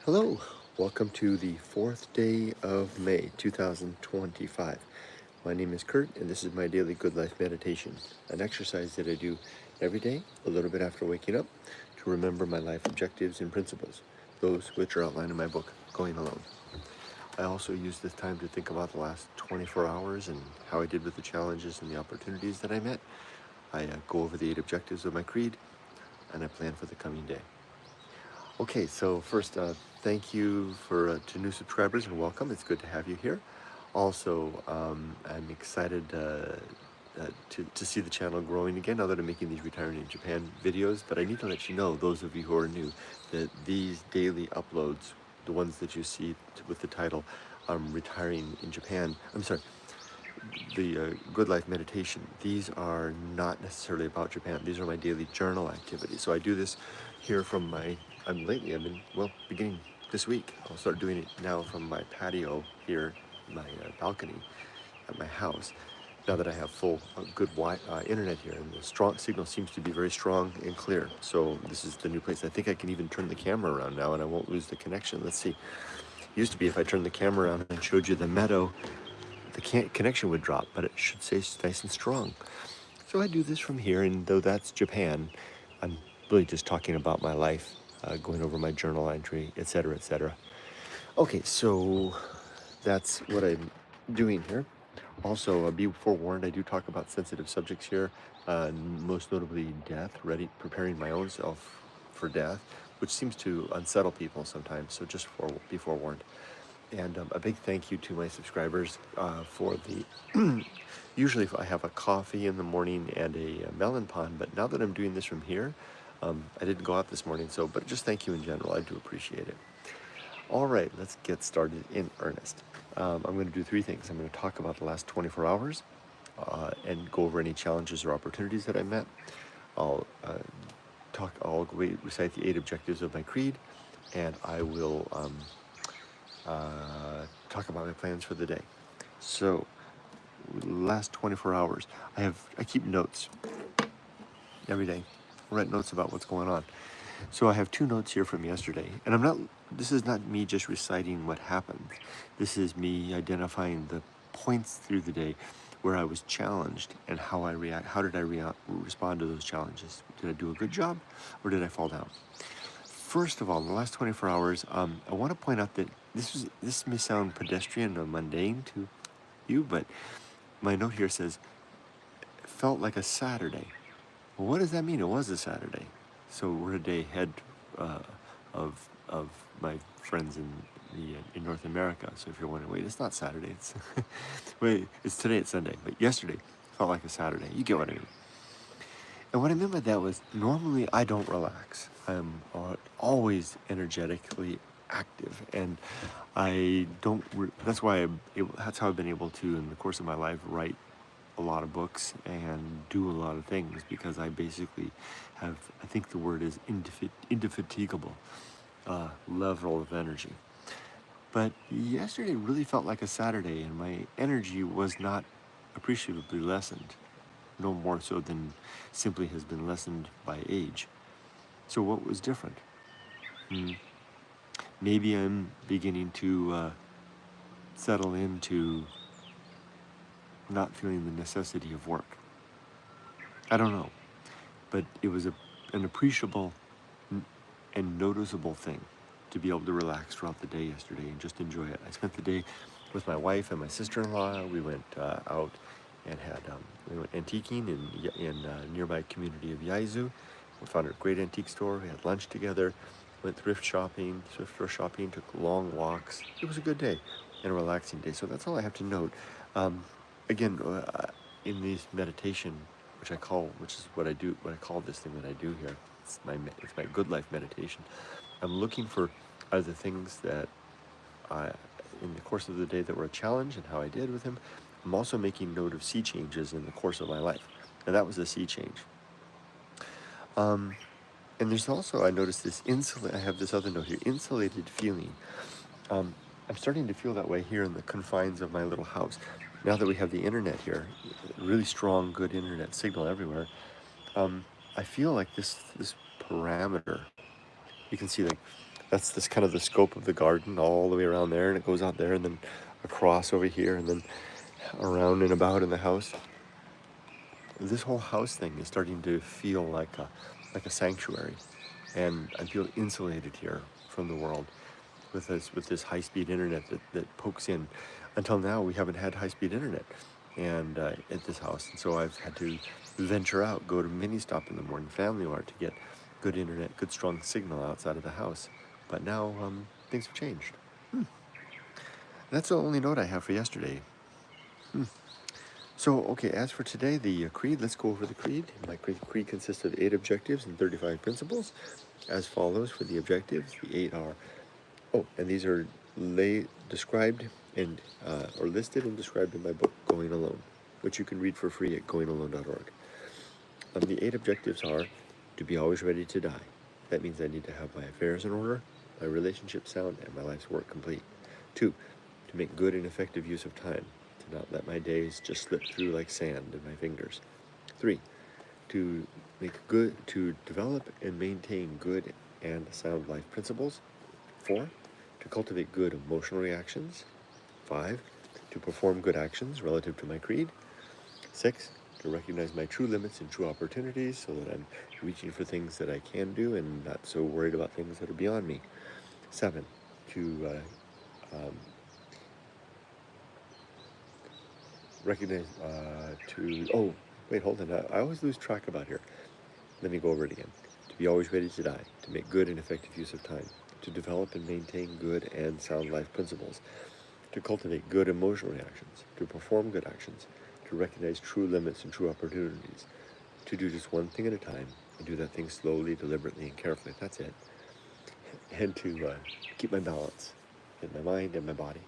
Hello, welcome to the 4th day of May 2025. My name is Kurt, and this is my daily Good Life meditation, an exercise that I do every day, a little bit after waking up, to remember my life objectives and principles, those which are outlined in my book, Going Alone. I also use this time to think about the last 24 hours and how I did with the challenges and the opportunities that I met. I go over the 8 objectives of my creed, and I plan for the coming day. Okay, so first, thank you to new subscribers and welcome. It's good to have you here. Also, I'm excited to see the channel growing again now that I'm making these retiring in Japan videos. But I need to let you know, those of you who are new, that these daily uploads, the ones that you see with the title Retiring in Japan, the Good Life meditation, these are not necessarily about Japan. These are my daily journal activities. So I do this here from beginning this week. I'll start doing it now from my patio here, my balcony at my house, now that I have full good internet here, and the signal seems to be very strong and clear. So this is the new place. I think I can even turn the camera around now and I won't lose the connection. Let's see. It used to be if I turned the camera around and showed you the meadow, the connection would drop, but it should stay nice and strong. So I do this from here, and though that's Japan, I'm really just talking about my life, going over my journal entry, etc., etc. Okay, so that's what I'm doing here. Also, be forewarned, I do talk about sensitive subjects here, most notably death, preparing my own self for death, which seems to unsettle people sometimes, so just be forewarned. And a big thank you to my subscribers for the... Usually I have a coffee in the morning and a melon pan, but now that I'm doing this from here, I didn't go out this morning, but just thank you in general. I do appreciate it. All right, let's get started in earnest. I'm going to do 3 things. I'm going to talk about the last 24 hours and go over any challenges or opportunities that I met. I'll recite the 8 objectives of my creed, and I will talk about my plans for the day. So, last 24 hours, I keep notes every day. I write notes about what's going on. So I have 2 notes here from yesterday, and this is not me just reciting what happened. This is me identifying the points through the day where I was challenged and how did I respond to those challenges. Did I do a good job, or did I fall down? First of all, in the last 24 hours, I want to point out that this may sound pedestrian or mundane to you, but my note here says, felt like a Saturday. Well, what does that mean? It was a Saturday. So we're a day ahead of my friends in North America. So if you're wondering, wait, it's not Saturday. It's it's today. It's Sunday. But yesterday felt like a Saturday. You get what I mean. And what I meant by that was, normally I don't relax. I'm always energetically active, and that's how I've been able to, in the course of my life, write a lot of books and do a lot of things, because I basically have, I think the word is indefatigable level of energy. But yesterday really felt like a Saturday, and my energy was not appreciably lessened, no more so than simply has been lessened by age. So what was different? Maybe I'm beginning to settle into not feeling the necessity of work. I don't know, but it was an appreciable and noticeable thing to be able to relax throughout the day yesterday and just enjoy it. I spent the day with my wife and my sister-in-law. We went out and we went antiquing in nearby community of Yaizu. We found a great antique store. We had lunch together, went thrift store shopping, took long walks. It was a good day and a relaxing day. So that's all I have to note. Again, in this meditation, which is what I call this thing that I do here. It's my Good Life meditation. I'm looking for other things that in the course of the day that were a challenge and how I did with him. I'm also making note of sea changes in the course of my life, and that was a sea change. And there's also, I noticed this I have this other note here, insulated feeling. I'm starting to feel that way here in the confines of my little house. Now that we have the internet here, really strong, good internet signal everywhere, I feel like this parameter, you can see like That's this kind of the scope of the garden, all the way around there, and it goes out there and then across over here and then around and about in the house. This whole house thing is starting to feel like a sanctuary, and I feel insulated here from the world with this high-speed internet that pokes in. Until now, we haven't had high-speed internet and at this house, and so I've had to venture out, go to Mini Stop in the morning, Family Mart, to get good internet, good strong signal outside of the house. But now things have changed. That's the only note I have for yesterday. So, okay, as for today, the creed, let's go over the creed. My creed consists of 8 objectives and 35 principles. As follows for the objectives, the 8 are, and these are described and or listed and described in my book, Going Alone, which you can read for free at goingalone.org. The 8 objectives are to be always ready to die. That means I need to have my affairs in order, my relationship sound, and my life's work complete. 2, to make good and effective use of time, to not let my days just slip through like sand in my fingers. 3, to develop and maintain good and sound life principles. 4, to cultivate good emotional reactions. 5, to perform good actions relative to my creed. 6, to recognize my true limits and true opportunities so that I'm reaching for things that I can do and not so worried about things that are beyond me. 7, to recognize, hold on, I always lose track about here. Let me go over it again. To be always ready to die, to make good and effective use of time, to develop and maintain good and sound life principles, to cultivate good emotional reactions, to perform good actions, to recognize true limits and true opportunities, to do just one thing at a time, and do that thing slowly, deliberately, and carefully. That's it. And to keep my balance in my mind and my body.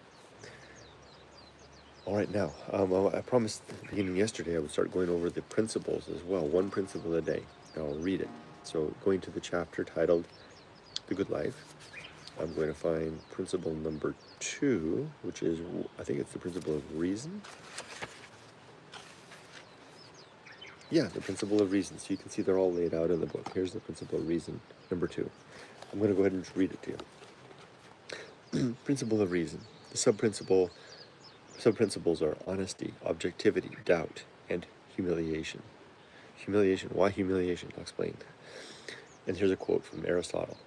All right, now, I promised beginning yesterday I would start going over the principles as well, one principle a day. I'll read it. So going to the chapter titled The Good Life, I'm going to find principle number 2, which is, I think it's the principle of reason. Yeah, the principle of reason. So you can see they're all laid out in the book. Here's the principle of reason, number 2. I'm going to go ahead and just read it to you. Principle of reason. The subprinciples are honesty, objectivity, doubt, and humiliation. Humiliation. Why humiliation? I'll explain. And here's a quote from Aristotle.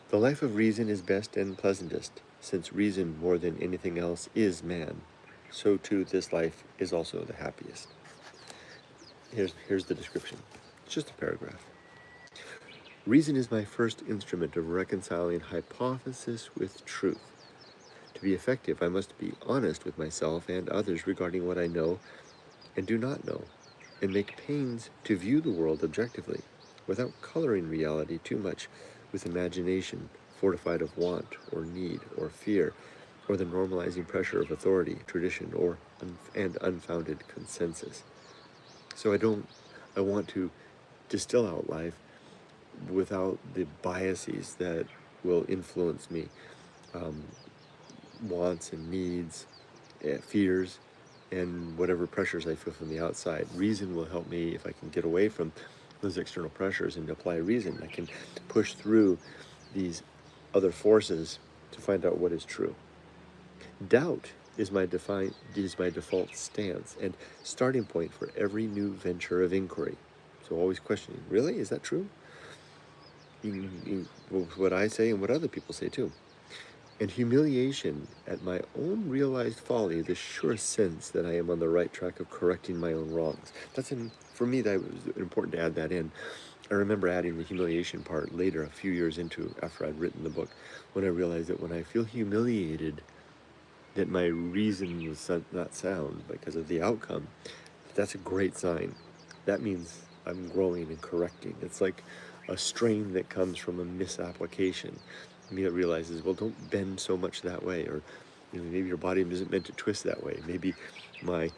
The life of reason is best and pleasantest, since reason more than anything else is man. So too this life is also the happiest. Here's the description. It's just a paragraph. Reason is my first instrument of reconciling hypothesis with truth. To be effective, I must be honest with myself and others regarding what I know and do not know, and make pains to view the world objectively, without coloring reality too much with imagination fortified of want or need or fear, or the normalizing pressure of authority, tradition, and unfounded consensus. So I want to distill out life without the biases that will influence me, wants and needs, fears, and whatever pressures I feel from the outside. Reason will help me if I can get away from those external pressures and apply reason. I can push through these other forces to find out what is true. Doubt is my default stance and starting point for every new venture of inquiry. So always questioning, really? Is that true? What I say and what other people say too. And humiliation at my own realized folly, the sure sense that I am on the right track of correcting my own wrongs. For me, that was important to add that in. I remember adding the humiliation part later, a few years after I'd written the book, when I realized that when I feel humiliated, that my reason was not sound because of the outcome, that's a great sign. That means I'm growing and correcting. It's like a strain that comes from a misapplication. Me that realizes, well, don't bend so much that way, or maybe your body isn't meant to twist that way. Maybe my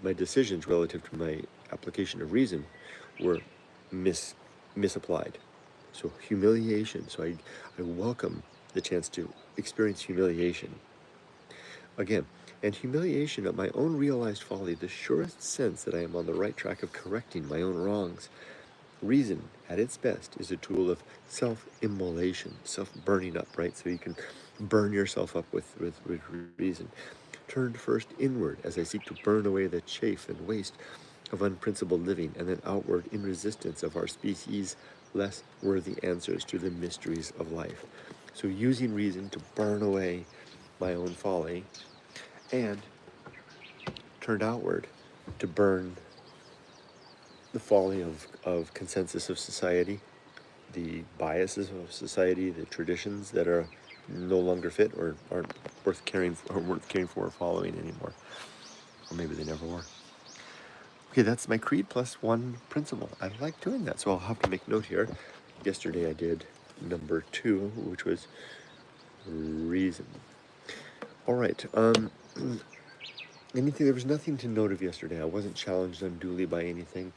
my decisions relative to my application of reason were misapplied. So humiliation. So I welcome the chance to experience humiliation. Again, and humiliation at my own realized folly, the surest sense that I am on the right track of correcting my own wrongs. Reason, at its best, is a tool of self-immolation, self-burning up, right? So you can burn yourself up with reason. Turned first inward as I seek to burn away the chaff and waste of unprincipled living, and then outward in resistance of our species' less worthy answers to the mysteries of life. So using reason to burn away my own folly, and turned outward to burn the folly of consensus of society, the biases of society, the traditions that are no longer fit or aren't worth caring for or following anymore. Or maybe they never were. Okay, that's my creed plus one principle. I like doing that, so I'll have to make note here. Yesterday I did number 2, which was reason. All right. There was nothing to note of yesterday. I wasn't challenged unduly by anything.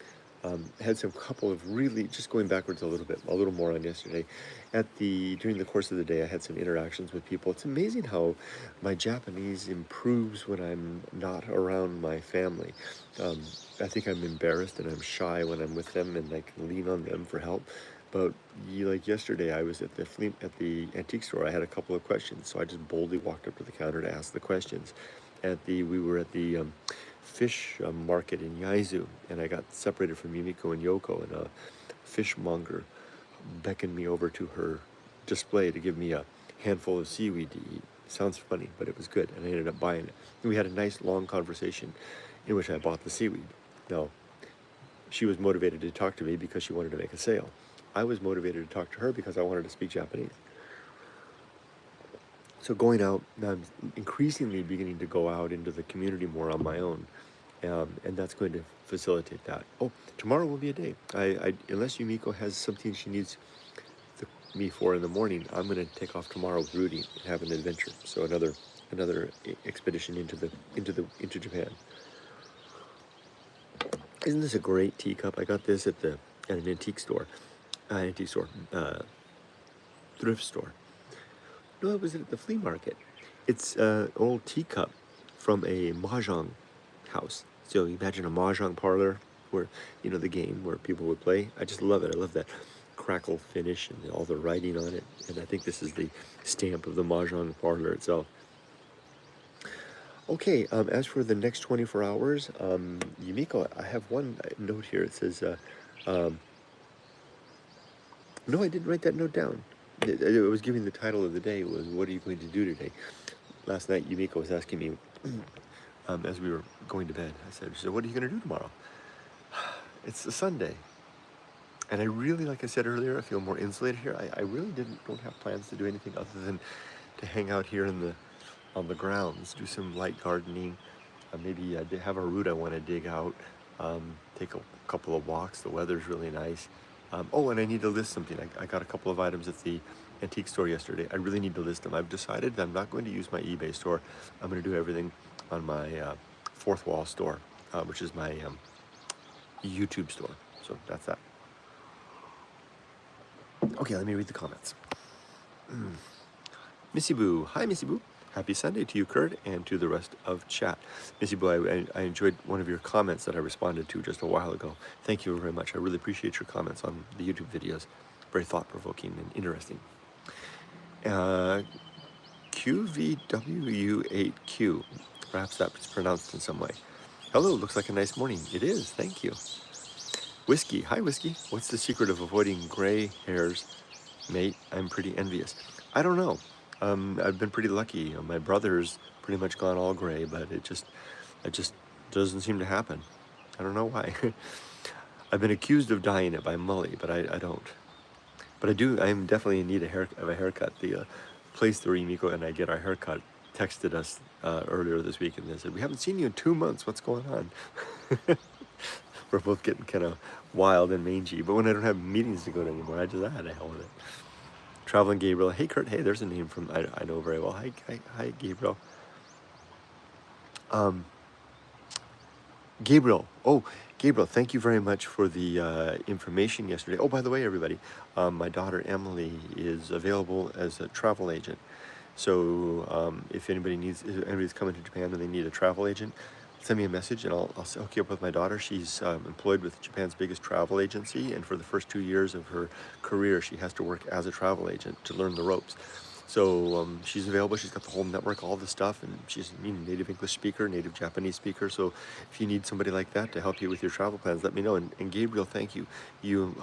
Had some couple of really, just going backwards a little more on yesterday. During the course of the day, I had some interactions with people. It's amazing how my Japanese improves when I'm not around my family. I think I'm embarrassed and I'm shy when I'm with them, and I can lean on them for help. But like yesterday, I was at the antique store. I had a couple of questions, so I just boldly walked up to the counter to ask the questions. We were at the fish market in Yaizu, and I got separated from Yumiko and Yoko, and a fishmonger beckoned me over to her display to give me a handful of seaweed to eat. Sounds funny, but it was good, and I ended up buying it. And we had a nice long conversation in which I bought the seaweed. Now, she was motivated to talk to me because she wanted to make a sale. I was motivated to talk to her because I wanted to speak Japanese. So going out, I'm increasingly beginning to go out into the community more on my own, and that's going to facilitate that. Oh, tomorrow will be a day. Unless Yumiko has something she needs me for in the morning, I'm going to take off tomorrow with Rudy and have an adventure. So another expedition into Japan. Isn't this a great teacup? I got this at an antique store, thrift store. No, it was at the flea market. It's an old teacup from a mahjong house. So you imagine a mahjong parlor where, the game where people would play. I just love it. I love that crackle finish and all the writing on it. And I think this is the stamp of the mahjong parlor itself. Okay, as for the next 24 hours, Yumiko, I have one note here. It says, no, I didn't write that note down. It was giving the title of the day was, what are you going to do today? Last night, Yumiko was asking me, as we were going to bed, I said, what are you going to do tomorrow? It's a Sunday. And I really, like I said earlier, I feel more insulated here. I really don't have plans to do anything other than to hang out here on the grounds, do some light gardening, maybe have a root I want to dig out, take a couple of walks. The weather's really nice. And I need to list something. I got a couple of items at the antique store yesterday. I really need to list them. I've decided that I'm not going to use my eBay store. I'm going to do everything on my fourth wall store, which is my YouTube store. So that's that. Okay, let me read the comments. Missy Boo. Hi, Missy Boo. Happy Sunday to you, Kurt, and to the rest of chat. Missy Boo, I enjoyed one of your comments that I responded to just a while ago. Thank you very much. I really appreciate your comments on the YouTube videos. Very thought-provoking and interesting. QVW8Q. Perhaps that's pronounced in some way. Hello, looks like a nice morning. It is, thank you. Whiskey. Hi, Whiskey. What's the secret of avoiding gray hairs, mate? I'm pretty envious. I don't know. I've been pretty lucky. My brother's pretty much gone all gray, but it just doesn't seem to happen. I don't know why. I've been accused of dyeing it by Mully, but I don't. But I am definitely in need of a haircut. The place where Yumiko and I get our haircut texted us earlier this week, and they said, we haven't seen you in 2 months. What's going on? We're both getting kind of wild and mangy, but when I don't have meetings to go to anymore, I had to hell with it. Traveling Gabriel. Hey, Kurt. Hey, there's a name from I know very well. Hi, Gabriel. Gabriel. Oh, Gabriel, thank you very much for the information yesterday. Oh, by the way, everybody, my daughter Emily is available as a travel agent. So if anybody's coming to Japan and they need a travel agent, send me a message and I'll hook you up with my daughter. She's employed with Japan's biggest travel agency, and for the first 2 years of her career, she has to work as a travel agent to learn the ropes. So she's available. She's got the whole network, all the stuff, and she's a native English speaker, native Japanese speaker. So if you need somebody like that to help you with your travel plans, let me know. And Gabriel, thank you. You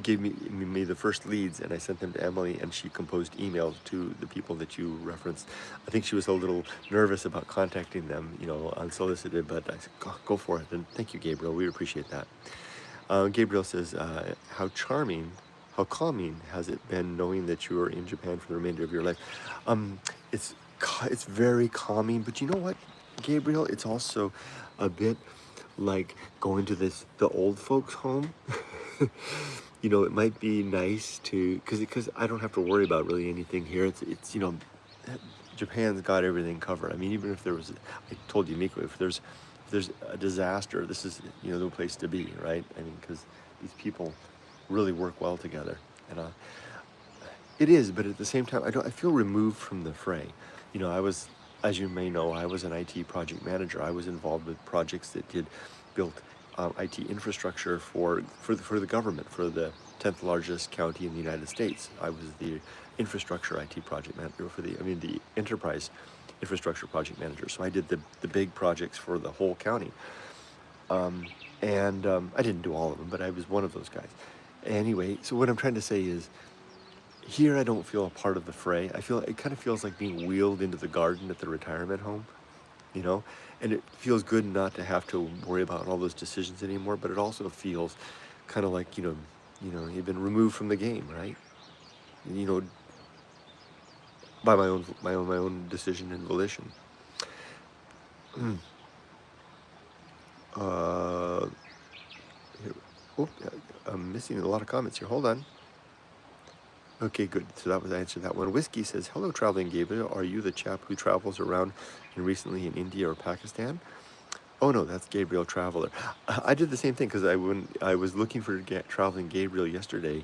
gave me the first leads, and I sent them to Emily, and she composed emails to the people that you referenced. I think she was a little nervous about contacting them, unsolicited, but I said, go for it. And thank you, Gabriel. We appreciate that. Gabriel says, how calming has it been knowing that you are in Japan for the remainder of your life? It's very calming, but you know what, Gabriel? It's also a bit like going to the old folks' home. It might be nice to, because I don't have to worry about really anything here. It's Japan's got everything covered. I mean, even if there was, I told you, Miko, if there's a disaster, this is the place to be, right? I mean, because these people really work well together, and it is. But at the same time, I feel removed from the fray. I was, as you may know, I was an IT project manager. I was involved with projects that built IT infrastructure for the government, for the 10th largest county in the United States. I was the infrastructure IT project manager for the enterprise infrastructure project manager. So I did the big projects for the whole county. And I didn't do all of them, but I was one of those guys. Anyway, so what I'm trying to say is, here I don't feel a part of the fray. It kind of feels like being wheeled into the garden at the retirement home, and it feels good not to have to worry about all those decisions anymore, but it also feels kind of like, you've been removed from the game, right? By my own decision and volition. I'm missing a lot of comments here. Hold on. Okay, good. So that was, I answered that one. Whiskey says, hello, Traveling Gabriel. Are you the chap who travels around and recently in India or Pakistan? Oh no, that's Gabriel Traveler. I did the same thing because I was looking for Traveling Gabriel yesterday,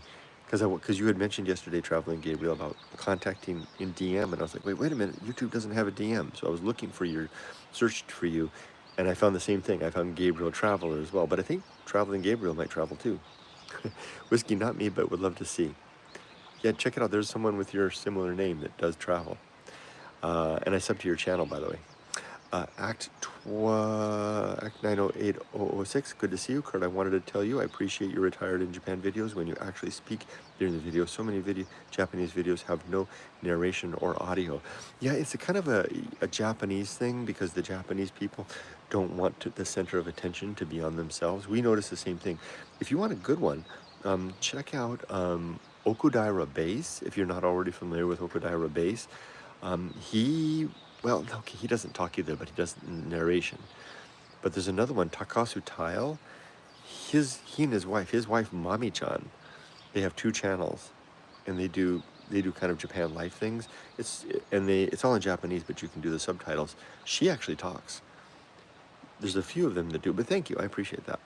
because you had mentioned yesterday, Traveling Gabriel, about contacting in DM, and I was like, wait a minute, YouTube doesn't have a DM. So I was looking for searched for you, and I found the same thing. I found Gabriel Traveler as well, but I think Traveling Gabriel might travel too. Whiskey, not me, but would love to see. Yeah, check it out. There's someone with your similar name that does travel. And I subbed to your channel, by the way. Act 908006, good to see you. Kurt, I wanted to tell you, I appreciate your retired in Japan videos when you actually speak during the video. So many Japanese videos have no narration or audio. Yeah, it's a kind of a Japanese thing, because the Japanese people don't want the center of attention to be on themselves. We notice the same thing. If you want a good one, check out Okudaira Base, if you're not already familiar with Okudaira Base. He doesn't talk either, but he does narration. But there's another one, Takasu Tile. He and his wife Mami-chan, they have 2 channels, and they do kind of Japan life things. It's all in Japanese, but you can do the subtitles. She actually talks. There's a few of them that do, but thank you, I appreciate that.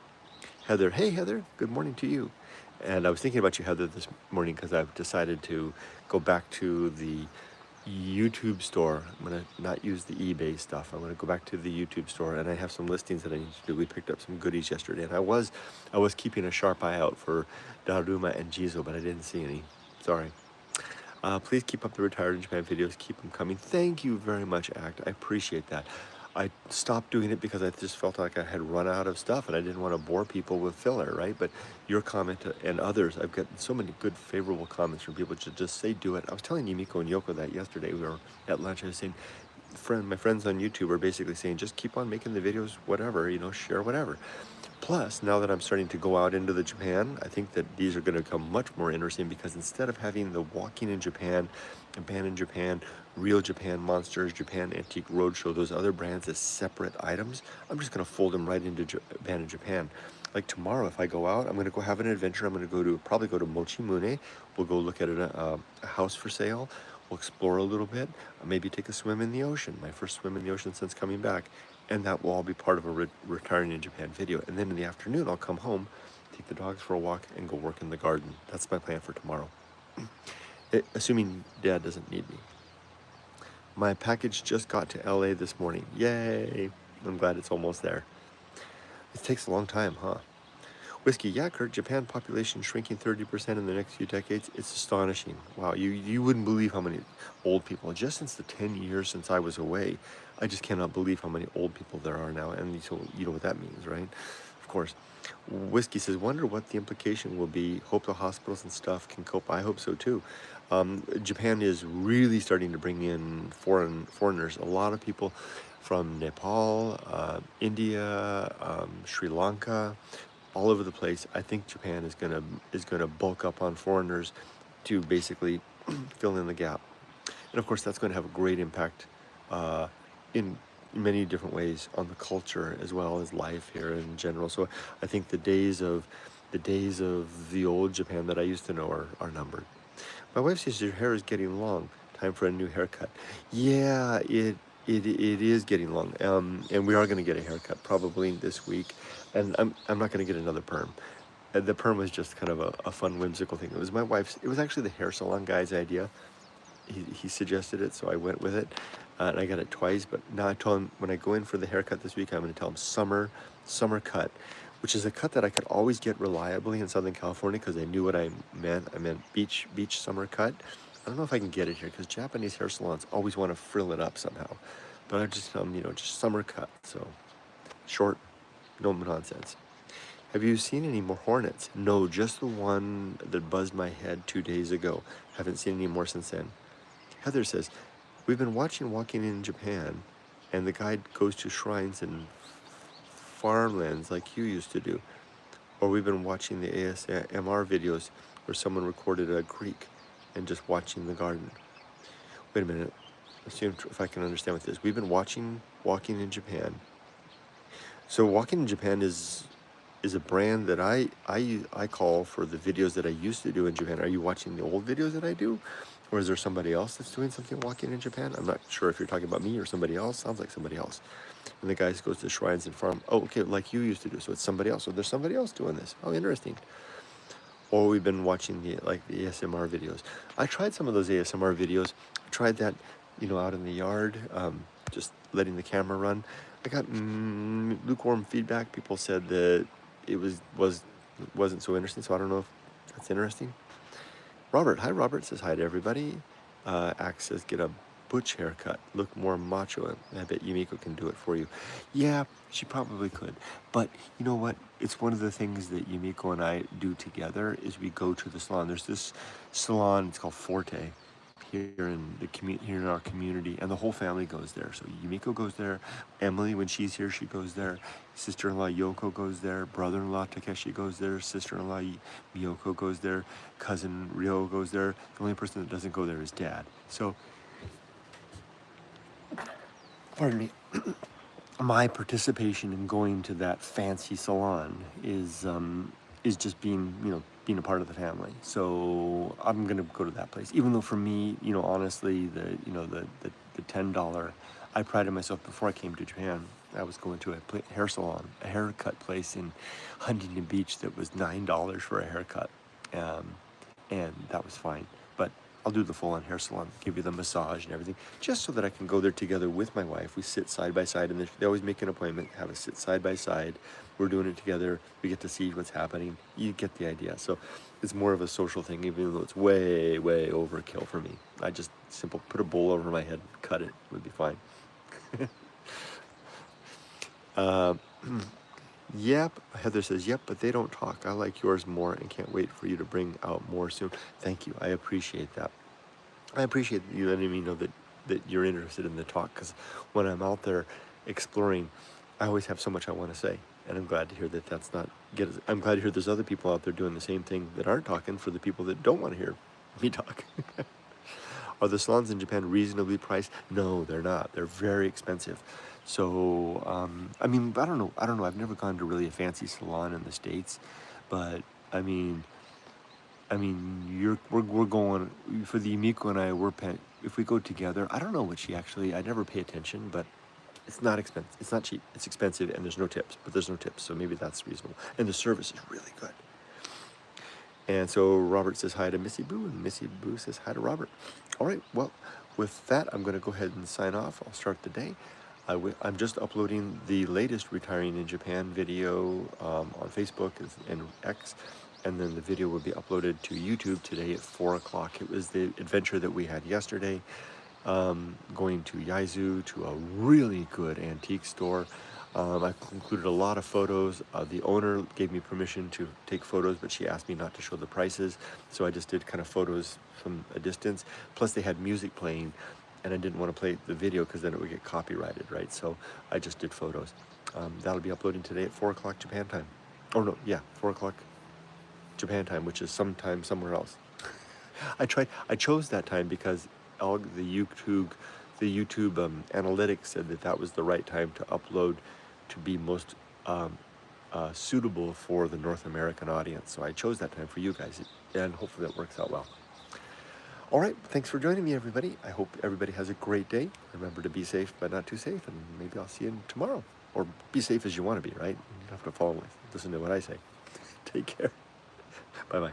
Heather, hey Heather, good morning to you. And I was thinking about you, Heather, this morning, because I've decided to go back to the YouTube store. I'm going to not use the eBay stuff. I'm going to go back to the YouTube store, and I have some listings that I need to do. We picked up some goodies yesterday, and I was keeping a sharp eye out for Daruma and Jizo, but I didn't see any. Sorry. Please keep up the Retired in Japan videos. Keep them coming. Thank you very much, Act. I appreciate that. I stopped doing it because I just felt like I had run out of stuff, and I didn't want to bore people with filler, right? But your comment and others, I've gotten so many good, favorable comments from people to just say, do it. I was telling Yumiko and Yoko that yesterday. We were at lunch. I was saying, my friends on YouTube are basically saying, just keep on making the videos, whatever, share whatever. Plus, now that I'm starting to go out into the Japan, I think that these are going to become much more interesting, because instead of having the Walking in Japan, Abandoned Japan, Real Japan Monsters, Japan Antique Roadshow, those other brands as separate items, I'm just going to fold them right into Abandoned Japan. Like tomorrow, if I go out, I'm going to go have an adventure. I'm going to probably go to Mochimune. We'll go look at a house for sale. We'll explore a little bit. Maybe take a swim in the ocean. My first swim in the ocean since coming back. And that will all be part of a Retiring in Japan video. And then in the afternoon, I'll come home, take the dogs for a walk, and go work in the garden. That's my plan for tomorrow. Assuming Dad doesn't need me. My package just got to LA this morning. Yay! I'm glad it's almost there. It takes a long time, huh? Whiskey, yeah, Kurt, Japan population shrinking 30% in the next few decades. It's astonishing. Wow, you wouldn't believe how many old people, just since the 10 years since I was away, I just cannot believe how many old people there are now. And so you know what that means, right? Of course. Whiskey says, wonder what the implication will be. Hope the hospitals and stuff can cope. I hope so too. Japan is really starting to bring in foreigners. A lot of people from Nepal, India, Sri Lanka, all over the place. I think Japan is gonna bulk up on foreigners to basically fill in the gap, and of course that's going to have a great impact in many different ways on the culture as well as life here in general. So I think the days of the old Japan that I used to know are numbered. My wife says your hair is getting long. Time for a new haircut. Yeah, it is getting long. And we are going to get a haircut probably this week. And I'm not going to get another perm. The perm was just kind of a fun, whimsical thing. It was my wife's. It was actually the hair salon guy's idea. He suggested it, so I went with it. And I got it twice. But now I told him when I go in for the haircut this week, I'm going to tell him summer cut, which is a cut that I could always get reliably in Southern California because I knew what I meant. I meant beach summer cut. I don't know if I can get it here because Japanese hair salons always want to frill it up somehow. But I just tell them, just summer cut. So short, no nonsense. Have you seen any more hornets? No, just the one that buzzed my head 2 days ago. Haven't seen any more since then. Heather says, we've been watching Walking in Japan, and the guide goes to shrines and farmlands like you used to do. Or we've been watching the ASMR videos where someone recorded a creek and just watching the garden. Wait a minute. Let's see if I can understand what this is. We've been watching Walking in Japan. So Walking in Japan is a brand that I call for the videos that I used to do in Japan. Are you watching the old videos that I do? Or is there somebody else that's doing something Walking in Japan? I'm not sure if you're talking about me or somebody else. Sounds like somebody else. And the guy goes to shrines and farm. Oh, okay, like you used to do. So it's somebody else. So there's somebody else doing this. Oh, interesting. Or we've been watching the ASMR videos. I tried some of those ASMR videos. I tried that, out in the yard, just letting the camera run. I got lukewarm feedback. People said that it wasn't so interesting. So I don't know if that's interesting. Robert, hi Robert, says hi to everybody. Axe says get a butch haircut, look more macho. I bet Yumiko can do it for you. Yeah, she probably could. But you know what? It's one of the things that Yumiko and I do together is we go to the salon. There's this salon, it's called Forte, here in our community, and the whole family goes there. So Yumiko goes there, Emily, when she's here, she goes there, sister-in-law Yoko goes there, brother-in-law Takeshi goes there, sister-in-law Miyoko goes there, cousin Ryo goes there. The only person that doesn't go there is dad. So, pardon me, my participation in going to that fancy salon is just being a part of the family. So I'm gonna go to that place, even though for me, honestly, the $10. I prided myself before I came to Japan. I was going to a hair salon, a haircut place in Huntington Beach that was $9 for a haircut, and that was fine. But I'll do the full-on hair salon, give you the massage and everything, just so that I can go there together with my wife. We sit side by side, and they always make an appointment, have us sit side by side. We're doing it together. We get to see what's happening. You get the idea. So it's more of a social thing, even though it's way, way overkill for me. I just put a bowl over my head, cut it, would be fine. Yep, Heather says, yep, but they don't talk. I like yours more and can't wait for you to bring out more soon. Thank you. I appreciate that. I appreciate you letting me know that you're interested in the talk, because when I'm out there exploring, I always have so much I want to say. And I'm glad to hear that that's not... I'm glad to hear there's other people out there doing the same thing that aren't talking for the people that don't want to hear me talk. Are the salons in Japan reasonably priced? No, they're not. They're very expensive. So, I don't know. I've never gone to really a fancy salon in the States, but we're going for the Yumiko and I. If we go together, I don't know what I never pay attention, but it's not expensive. It's not cheap. It's expensive, and there's no tips. But there's no tips, so maybe that's reasonable. And the service is really good. And so Robert says hi to Missy Boo, and Missy Boo says hi to Robert. All right, well, with that, I'm going to go ahead and sign off. I'll start the day. I'm just uploading the latest Retiring in Japan video on Facebook and X, and then the video will be uploaded to YouTube today at 4 o'clock. It was the adventure that we had yesterday, going to Yaizu, to a really good antique store. I included a lot of photos. The owner gave me permission to take photos, but she asked me not to show the prices, so I just did kind of photos from a distance. Plus they had music playing, and I didn't want to play the video because then it would get copyrighted, right? So I just did photos. That'll be uploading today at 4 o'clock Japan time. Oh no, yeah, 4 o'clock Japan time, which is sometime somewhere else. I chose that time because all the YouTube analytics said that was the right time to upload, to be most suitable for the North American audience. So I chose that time for you guys, and hopefully that works out well. All right, thanks for joining me, everybody. I hope everybody has a great day. Remember to be safe, but not too safe, and maybe I'll see you tomorrow. Or be safe as you want to be, right? You don't have to follow, listen to what I say. Take care. Bye-bye.